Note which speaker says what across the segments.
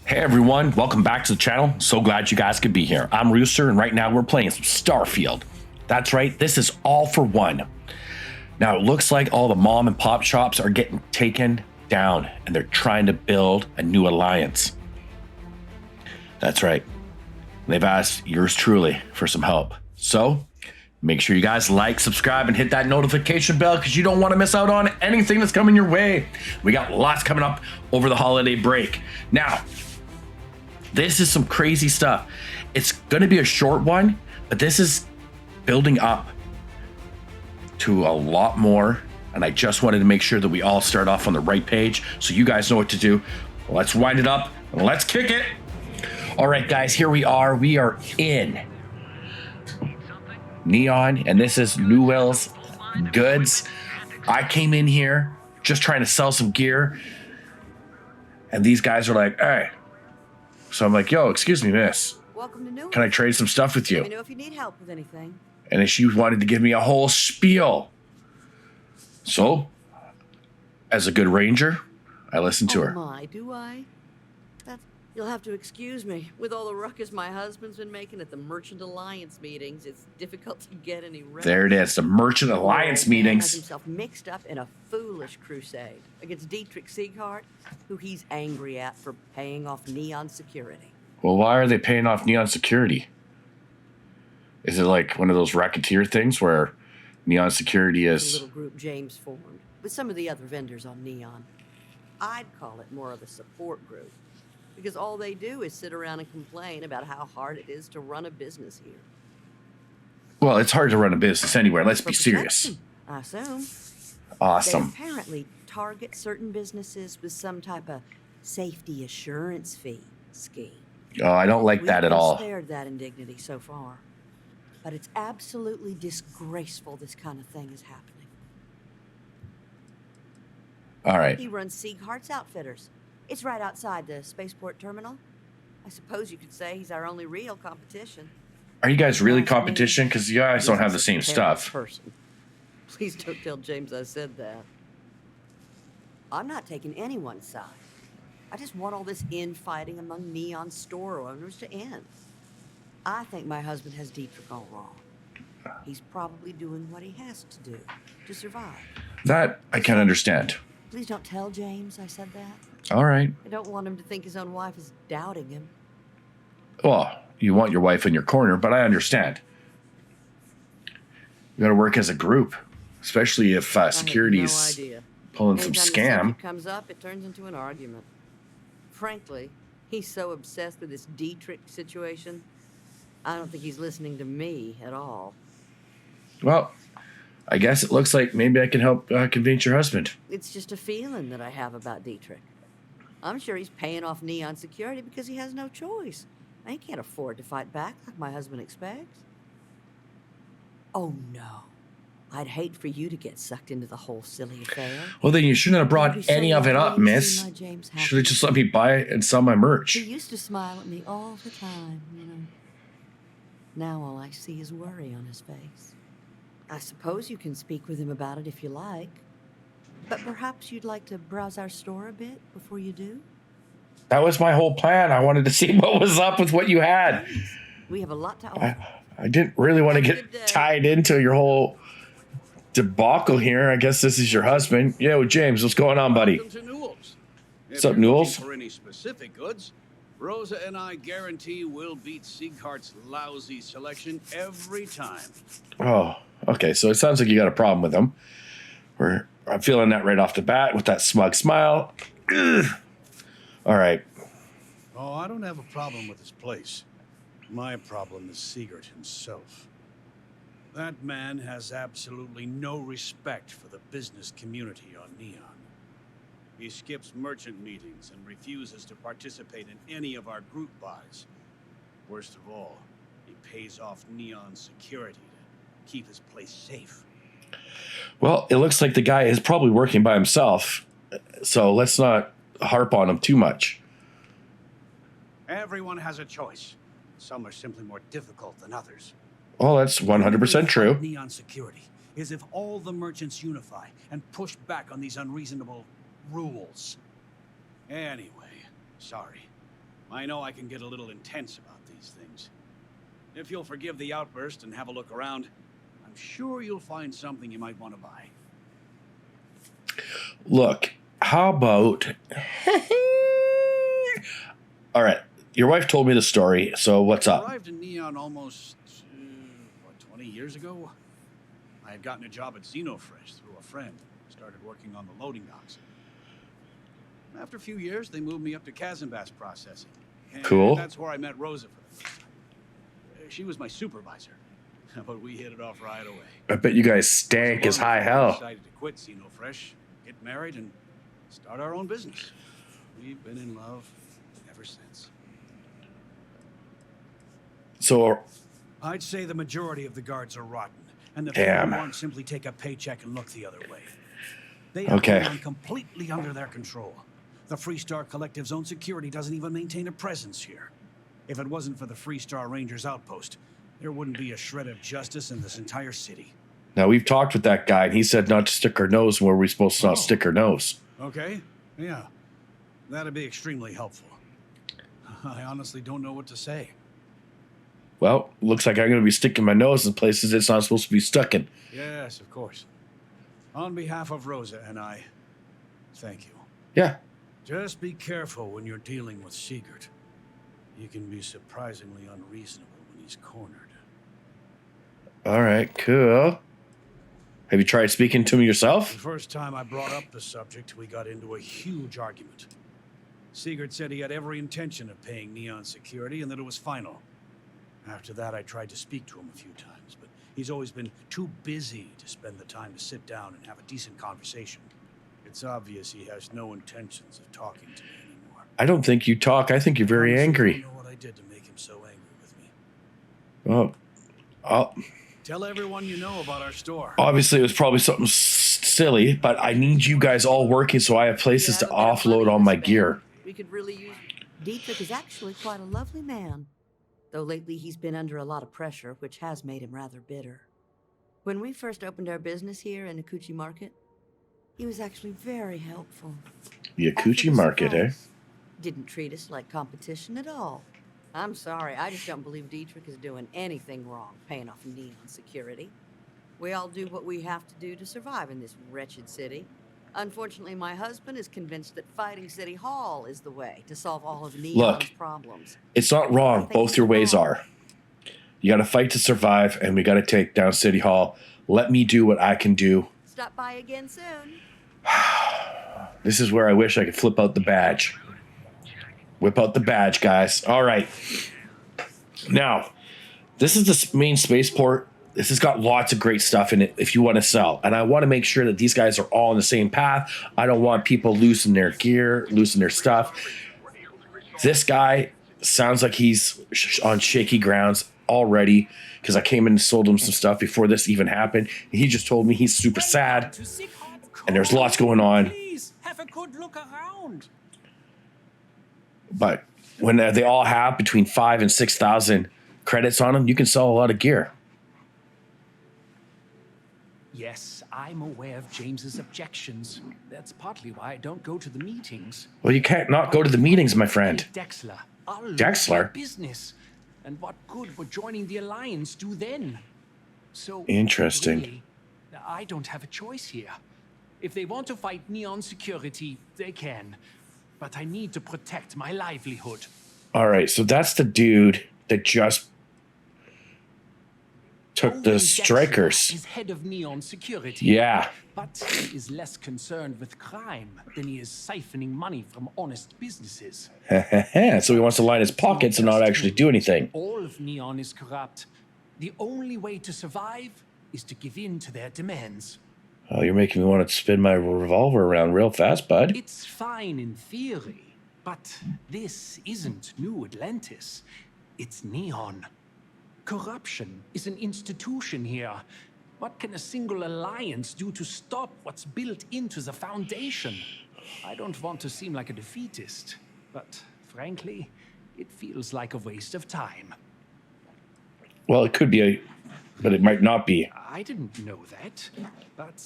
Speaker 1: Hey everyone, welcome back to the channel. So glad you guys could be here. I'm Rooster, and right now we're playing some Starfield. That's right, this is all for one. Now it looks like all the mom and pop shops are getting taken down and they're trying to build a new alliance. That's right. They've asked yours truly for some help. So make sure you guys like, subscribe, and hit that notification bell because you don't want to miss out on anything that's coming your way. We got lots coming up over the holiday break. Now, this is some crazy stuff. It's going to be a short one, but this is building up to a lot more. And I just wanted to make sure that we all start off on the right page so you guys know what to do. Let's wind it up and let's kick it. All right, guys, here we are. We are in Neon, and this is Newell's Goods. I came in here just trying to sell some gear, and these guys are like, hey. So I'm like, yo, excuse me, miss.
Speaker 2: Welcome to Newell.
Speaker 1: Can I trade some stuff with you?
Speaker 2: Let me know if you need help with anything.
Speaker 1: And then she wanted to give me a whole spiel. So, as a good ranger, I listened to her.
Speaker 2: Oh my, do I? You'll have to excuse me. With all the ruckus my husband's been making at the Merchant Alliance meetings, it's difficult to get any rest.
Speaker 1: There it is, the Merchant Alliance meetings.
Speaker 2: Has himself mixed up in a foolish crusade against Dietrich Sieghart, who he's angry at for paying off Neon security.
Speaker 1: Well, why are they paying off Neon security? Is it like one of those racketeer things where Neon security is...
Speaker 2: A little group James formed with some of the other vendors on Neon. I'd call it more of a support group, because all they do is sit around and complain about how hard it is to run a business here.
Speaker 1: Well, it's hard to run a business anywhere. Let's be serious.
Speaker 2: I assume.
Speaker 1: Awesome.
Speaker 2: They apparently target certain businesses with some type of safety assurance fee scheme.
Speaker 1: Oh, I don't like that at all.
Speaker 2: We've spared that indignity so far. But it's absolutely disgraceful this kind of thing is happening.
Speaker 1: All right.
Speaker 2: He runs Sieghart's Outfitters. It's right outside the spaceport terminal. I suppose you could say he's our only real competition.
Speaker 1: Are you guys really competition? Because you guys don't have the same stuff.
Speaker 2: Person. Please don't tell James I said that. I'm not taking anyone's side. I just want all this infighting among Neon store owners to end. I think my husband has Dietrich all wrong. He's probably doing what he has to do to survive.
Speaker 1: That I can understand.
Speaker 2: Please don't tell James I said that.
Speaker 1: All right.
Speaker 2: I don't want him to think his own wife is doubting him.
Speaker 1: Well, you want your wife in your corner, but I understand. You got to work as a group, especially if security's pulling some scam.
Speaker 2: If comes up, it turns into an argument. Frankly, he's so obsessed with this Dietrich situation, I don't think he's listening to me at all.
Speaker 1: Well, I guess it looks like maybe I can help convince your husband.
Speaker 2: It's just a feeling that I have about Dietrich. I'm sure he's paying off Neon security because he has no choice. He can't afford to fight back like my husband expects. Oh, no. I'd hate for you to get sucked into the whole silly affair.
Speaker 1: Well, then you shouldn't have brought any of it up, miss. Should have just let me buy and sell my merch.
Speaker 2: He used to smile at me all the time, you know. Now all I see is worry on his face. I suppose you can speak with him about it if you like. But perhaps you'd like to browse our store a bit before you do?
Speaker 1: That was my whole plan. I wanted to see what was up with what you had.
Speaker 2: We have a lot to offer.
Speaker 1: I didn't really want to get tied into your whole debacle here. I guess this is your husband. Yo, James, what's going on, buddy?
Speaker 3: Welcome to Newell's.
Speaker 1: What's up, Newell's?
Speaker 3: For any specific goods, Rosa and I guarantee we'll beat Sieghart's lousy selection every time.
Speaker 1: Oh, okay. So it sounds like you got a problem with him. I'm feeling that right off the bat with that smug smile. Ugh. All right.
Speaker 4: Oh, I don't have a problem with this place. My problem is Sieghart himself. That man has absolutely no respect for the business community on Neon. He skips merchant meetings and refuses to participate in any of our group buys. Worst of all, he pays off Neon security to keep his place safe.
Speaker 1: Well, it looks like the guy is probably working by himself, so let's not harp on him too much.
Speaker 4: Everyone has a choice. Some are simply more difficult than others.
Speaker 1: Oh, that's 100% true.
Speaker 4: Neon security is if all the merchants unify and push back on these unreasonable rules. Anyway, sorry.
Speaker 3: I know I can get a little intense about these things. If you'll forgive the outburst and have a look around, I'm sure you'll find something you might want to buy.
Speaker 1: Look, how about... All right, your wife told me the story, so what's
Speaker 3: I
Speaker 1: up?
Speaker 3: arrived in Neon almost, 20 years ago? I had gotten a job at Xenofresh through a friend. Started working on the loading docks. After a few years, they moved me up to Kazanbass processing. And
Speaker 1: Cool.
Speaker 3: that's where I met Rosa for the first time. She was my supervisor, but we hit it off right away.
Speaker 1: I bet you guys stank as high
Speaker 3: We
Speaker 1: hell.
Speaker 3: decided to quit Xenofresh, get married, and start our own business. We've been in love ever since.
Speaker 1: So,
Speaker 4: I'd say the majority of the guards are rotten, and the
Speaker 1: Damn.
Speaker 4: few who aren't simply take a paycheck and look the other way. They have
Speaker 1: Okay.
Speaker 4: Neon completely under their control. The Freestar Collective's own security doesn't even maintain a presence here. If it wasn't for the Freestar Rangers outpost, there wouldn't be a shred of justice in this entire city.
Speaker 1: now we've talked with that guy, and he said not to stick our nose where we're supposed to not stick our nose.
Speaker 4: Okay? Yeah. That'd be extremely helpful. I honestly don't know what to say.
Speaker 1: Well, looks like I'm going to be sticking my nose in places it's not supposed to be stuck in.
Speaker 4: Yes, of course. On behalf of Rosa and I, thank you.
Speaker 1: Yeah.
Speaker 4: Just be careful when you're dealing with Sigurd. He can be surprisingly unreasonable when he's cornered.
Speaker 1: All right, cool. Have you tried speaking to him
Speaker 4: The
Speaker 1: yourself?
Speaker 4: first time I brought up the subject, we got into a huge argument. Sigurd said he had every intention of paying Neon security and that it was final. After that, I tried to speak to him a few times, but he's always been too busy to spend the time to sit down and have a decent conversation. It's obvious he has no intentions of talking to me anymore.
Speaker 1: I don't think you talk. I think you're very
Speaker 4: Honestly, I
Speaker 1: angry.
Speaker 4: don't know what I did to make him so angry with me.
Speaker 1: Well,
Speaker 4: Tell everyone you know about our store.
Speaker 1: obviously, it was probably something silly, but I need you guys all working so I have places to
Speaker 2: Yeah, I don't get
Speaker 1: offload
Speaker 2: money
Speaker 1: all
Speaker 2: to
Speaker 1: my
Speaker 2: spend.
Speaker 1: gear.
Speaker 2: We could really use... Dietrich is actually quite a lovely man. Though lately he's been under a lot of pressure, which has made him rather bitter. When we first opened our business here in Akuchi Market, he was actually very helpful.
Speaker 1: The
Speaker 2: Offered
Speaker 1: Akuchi
Speaker 2: us
Speaker 1: Market, eh?
Speaker 2: advice. Didn't treat us like competition at all. I'm sorry, I just don't believe Dietrich is doing anything wrong paying off Neon security. We all do what we have to do to survive in this wretched city. Unfortunately, my husband is convinced that fighting City Hall is the way to solve all of Neon's problems.
Speaker 1: It's not wrong.
Speaker 2: think
Speaker 1: Both
Speaker 2: it's
Speaker 1: your ways
Speaker 2: wrong.
Speaker 1: are. You got to fight to survive, and we got to take down City Hall. Let me do what I can do.
Speaker 2: Stop by again soon.
Speaker 1: This is where I wish I could flip out the badge. Whip out the badge, guys. All right. Now, this is the main spaceport. This has got lots of great stuff in it if you want to sell. And I want to make sure that these guys are all on the same path. I don't want people losing their gear, losing their stuff. This guy sounds like he's on shaky grounds already because I came in and sold him some stuff before this even happened. And he just told me he's super sad. And there's lots going on.
Speaker 5: Please have a good look around.
Speaker 1: But when they all have between 5,000 and 6,000 credits on them, you can sell a lot of gear.
Speaker 5: Yes, I'm aware of James's objections. That's partly why I don't go to the meetings.
Speaker 1: Well, you can't not go to the meetings, my friend.
Speaker 5: Dexler. I'll lose
Speaker 1: Dexler?
Speaker 5: my business. And what good would joining the Alliance do then? So
Speaker 1: Interesting.
Speaker 5: really, I don't have a choice here. If they want to fight Neon security, they can. But I need to protect my livelihood.
Speaker 1: All right, so that's the dude that just took
Speaker 5: Owen
Speaker 1: the
Speaker 5: Dexler
Speaker 1: strikers.
Speaker 5: is head of Neon security.
Speaker 1: Yeah.
Speaker 5: But he is less concerned with crime than he is siphoning money from honest businesses.
Speaker 1: So he wants to line his pockets and not actually do anything.
Speaker 5: All of Neon is corrupt. The only way to survive is to give in to their demands.
Speaker 1: Oh, you're making me want to spin my revolver around real fast, bud.
Speaker 5: It's fine in theory, but this isn't New Atlantis. It's Neon. Corruption is an institution here. What can a single alliance do to stop what's built into the foundation? I don't want to seem like a defeatist, but frankly, it feels like a waste of time.
Speaker 1: Well, it could be but it might not be.
Speaker 5: I didn't know that, but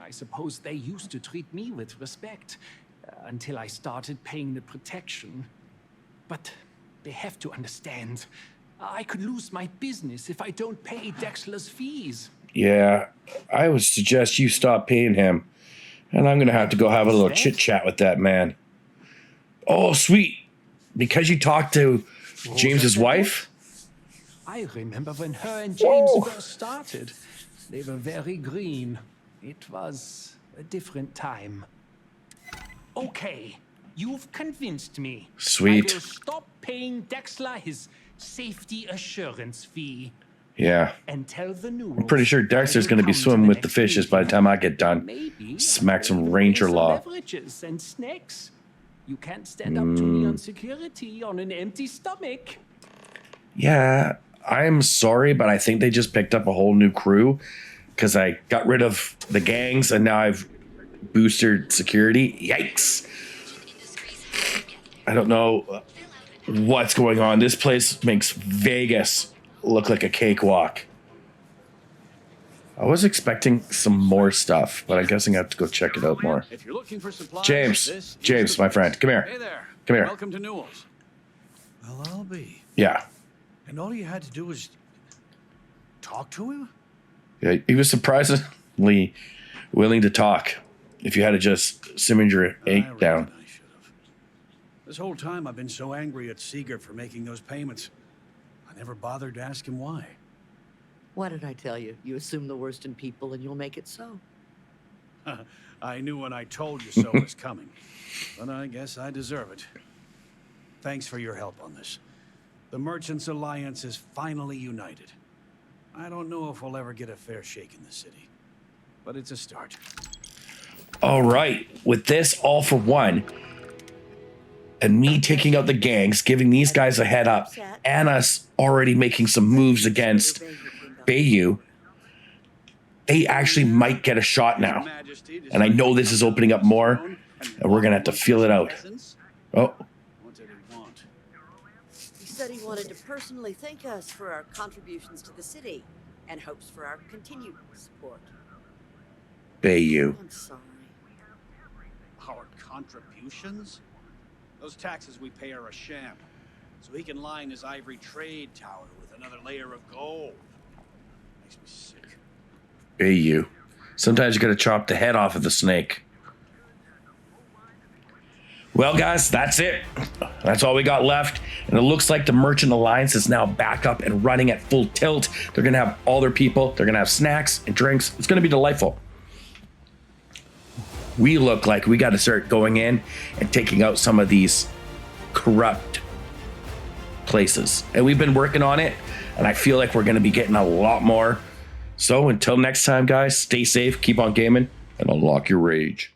Speaker 5: I suppose they used to treat me with respect until I started paying the protection. but they have to understand. I could lose my business if I don't pay Dexler's fees.
Speaker 1: Yeah, I would suggest you stop paying him. And I'm going to have to go have a little chit-chat with that man. Oh, sweet. Because you talked to James's wife?
Speaker 5: I remember when her and James
Speaker 1: Whoa.
Speaker 5: first started. They were very green. It was a different time. Okay, you've convinced me.
Speaker 1: Sweet.
Speaker 5: I will stop paying Dexler his safety assurance fee.
Speaker 1: Yeah.
Speaker 5: And tell the new.
Speaker 1: I'm pretty sure Dexter's going to be swimming with the fishes by the time I get done.
Speaker 5: Maybe
Speaker 1: Smack some ranger law.
Speaker 5: Beverages and snacks. You can't stand up to me on security on an empty stomach.
Speaker 1: Yeah, I'm sorry, but I think they just picked up a whole new crew because I got rid of the gangs and now I've boosted security. Yikes. I don't know what's going on. This place makes Vegas look like a cakewalk. I was expecting some more stuff, but I'm guessing I have to go check it out more.
Speaker 3: If you're looking for supplies,
Speaker 1: James, my friend, come here.
Speaker 3: Hey there.
Speaker 1: Come here.
Speaker 3: Welcome to Newell's. Well, I'll be.
Speaker 1: Yeah.
Speaker 3: And all you had to do was talk to him?
Speaker 1: Yeah, he was surprisingly willing to talk. If you had to just simmer your egg down.
Speaker 3: I should have. This whole time I've been so angry at Seeger for making those payments. I never bothered to ask him why.
Speaker 2: What did I tell you? You assume the worst in people and you'll make it so.
Speaker 3: I knew when I told you so was coming. But I guess I deserve it. Thanks for your help on this. The Merchants Alliance is finally united. I don't know if we'll ever get a fair shake in the city, but it's a start.
Speaker 1: All right. With this all for one, and me taking out the gangs, giving these guys a head up, and us already making some moves against Bayou, they actually might get a shot now. And I know this is opening up more, and we're going to have to feel it out. Oh.
Speaker 3: What did he want?
Speaker 2: He said he wanted to personally thank us for our contributions to the city and hopes for our continued support.
Speaker 1: Bayou.
Speaker 2: I'm sorry.
Speaker 3: Our contributions? Those taxes we pay are a sham. So he can line his ivory trade tower with another layer of gold. Makes me sick.
Speaker 1: Bayou. Sometimes you got to chop the head off of the snake. Well, guys, that's it. That's all we got left. And it looks like the Merchant Alliance is now back up and running at full tilt. They're going to have all their people. They're going to have snacks and drinks. It's going to be delightful. We look like we got to start going in and taking out some of these corrupt places. And we've been working on it. And I feel like we're going to be getting a lot more. So until next time, guys, stay safe, keep on gaming, and unlock your rage.